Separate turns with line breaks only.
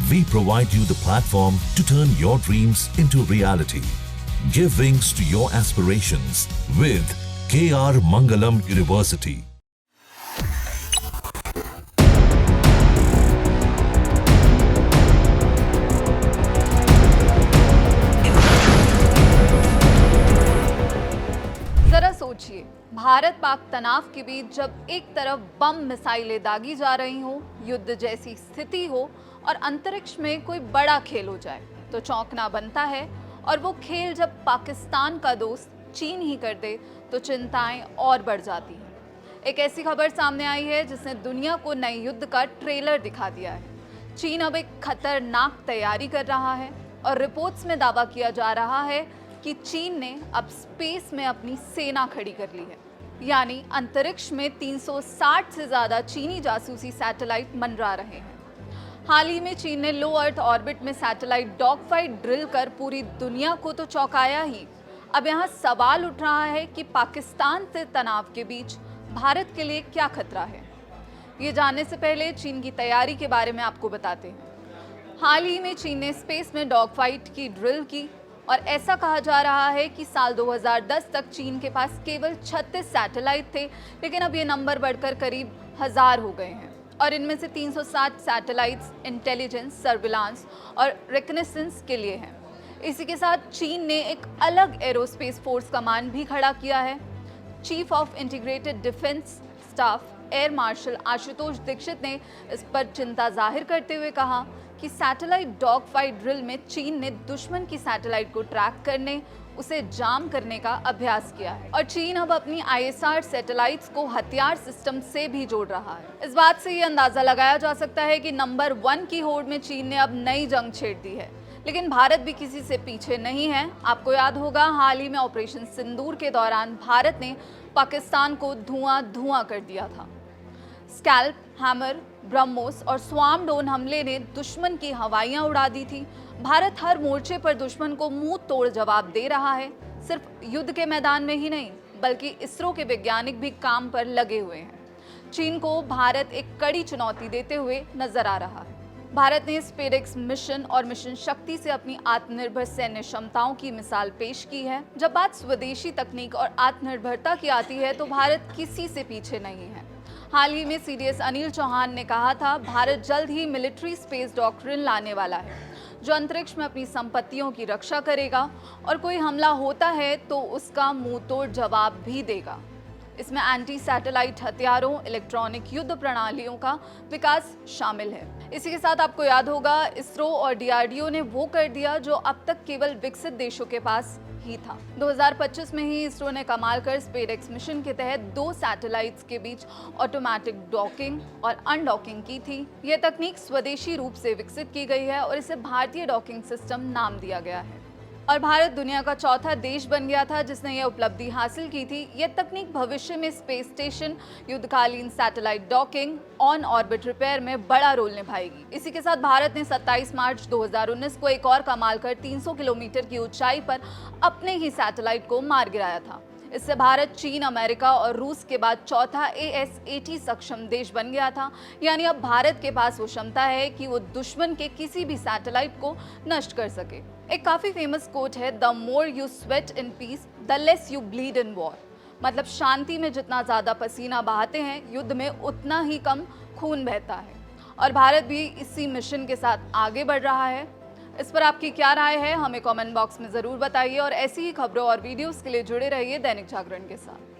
We provide you the platform to turn your dreams into reality. Give wings to your aspirations with KR Mangalam University.
जरा सोचिए, भारत पाक तनाव के बीच जब एक तरफ बम मिसाइलें दागी जा रही हो, युद्ध जैसी स्थिति हो और अंतरिक्ष में कोई बड़ा खेल हो जाए तो चौंकना बनता है। और वो खेल जब पाकिस्तान का दोस्त चीन ही कर दे तो चिंताएं और बढ़ जाती हैं। एक ऐसी खबर सामने आई है जिसने दुनिया को नए युद्ध का ट्रेलर दिखा दिया है। चीन अब एक खतरनाक तैयारी कर रहा है और रिपोर्ट्स में दावा किया जा रहा है कि चीन ने अब स्पेस में अपनी सेना खड़ी कर ली है। यानी अंतरिक्ष में 360 से ज़्यादा चीनी जासूसी सैटेलाइट मंडरा रहे हैं। हाल ही में चीन ने लो अर्थ ऑर्बिट में सैटेलाइट डॉग फाइट ड्रिल कर पूरी दुनिया को तो चौंकाया ही, अब यहाँ सवाल उठ रहा है कि पाकिस्तान से तनाव के बीच भारत के लिए क्या खतरा है। ये जानने से पहले चीन की तैयारी के बारे में आपको बताते हैं। हाल ही में चीन ने स्पेस में डॉग फाइट की ड्रिल की और ऐसा कहा जा रहा है कि साल 2010 तक चीन के पास केवल 36 सैटेलाइट थे, लेकिन अब ये नंबर बढ़कर करीब 1000 हो गए हैं और इनमें से 360 सैटेलाइट्स इंटेलिजेंस, सर्विलांस और रिकनेसेंस के लिए हैं। इसी के साथ चीन ने एक अलग एरोस्पेस फोर्स कमांड भी खड़ा किया है। Chief of integrated defence staff air marshal Ashutosh Dikshit ने इस पर चिंता जाहिर करते हुए कहा कि सैटेलाइट डॉग फाइट ड्रिल में चीन ने दुश्मन की सैटेलाइट को ट्रैक करने, उसे जाम करने का अभ्यास किया है और चीन अब अपनी ISR सैटेलाइट्स को हथियार सिस्टम से भी जोड़ रहा है। इस बात से ये अंदाजा लगाया जा सकता है कि नंबर 1 की होड़ में चीन ने अब नई जंग छेड़ दी है, लेकिन भारत भी किसी से पीछे नहीं है। आपको याद होगा, हाल ही में ऑपरेशन सिंदूर के दौरान भारत ने पाकिस्तान को धुआं कर दिया था। स्कैल्प, हैमर, ब्रह्मोस और स्वार्म हमले ने दुश्मन की हवाइयां उड़ा दी थी। भारत हर मोर्चे पर दुश्मन को मुंह तोड़ जवाब दे रहा है। सिर्फ युद्ध के मैदान में ही नहीं, बल्कि इसरो के वैज्ञानिक भी काम पर लगे हुए हैं। चीन को भारत एक कड़ी चुनौती देते हुए नजर आ रहा है। भारत ने स्पेस मिशन और मिशन शक्ति से अपनी आत्मनिर्भर सैन्य क्षमताओं की मिसाल पेश की है। जब बात स्वदेशी तकनीक और आत्मनिर्भरता की आती है तो भारत किसी से पीछे नहीं है। हाल ही में CDS अनिल चौहान ने कहा था, भारत जल्द ही मिलिट्री स्पेस डॉक्ट्रिन लाने वाला है जो अंतरिक्ष में अपनी संपत्तियों की रक्षा करेगा और कोई हमला होता है तो उसका मुंह तोड़ जवाब भी देगा। इसमें एंटी सैटेलाइट हथियारों, इलेक्ट्रॉनिक युद्ध प्रणालियों का विकास शामिल है। इसी के साथ आपको याद होगा, इसरो और DRDO ने वो कर दिया जो अब तक केवल विकसित देशों के पास ही था। 2025 में ही इसरो ने कमाल कर स्पेस मिशन के तहत 2 सैटेलाइट्स के बीच ऑटोमेटिक डॉकिंग और अनडॉकिंग की थी। यह तकनीक स्वदेशी रूप से विकसित की गई है और इसे भारतीय डॉकिंग सिस्टम नाम दिया गया है। और भारत दुनिया का चौथा देश बन गया था जिसने यह उपलब्धि हासिल की थी। यह तकनीक भविष्य में स्पेस स्टेशन, युद्धकालीन satellite docking, on orbit repair में बड़ा रोल निभाएगी। इसी के साथ भारत ने 27 मार्च 2019 को एक और कमाल कर 300 किलोमीटर की ऊंचाई पर अपने ही सैटेलाइट को मार गिराया था। इससे भारत चीन, अमेरिका और रूस के बाद चौथा ASAT सक्षम देश बन गया था। यानी अब भारत के पास वो क्षमता है कि वो दुश्मन के किसी भी सैटेलाइट को नष्ट कर सके। एक काफ़ी फेमस कोट है, the more you sweat in peace the less you bleed in war. मतलब शांति में जितना ज़्यादा पसीना बहाते हैं, युद्ध में उतना ही कम खून बहता है। और भारत भी इसी मिशन के साथ आगे बढ़ रहा है। इस पर आपकी क्या राय है, हमें कमेंट बॉक्स में ज़रूर बताइए और ऐसी ही खबरों और वीडियोस के लिए जुड़े रहिए दैनिक जागरण के साथ।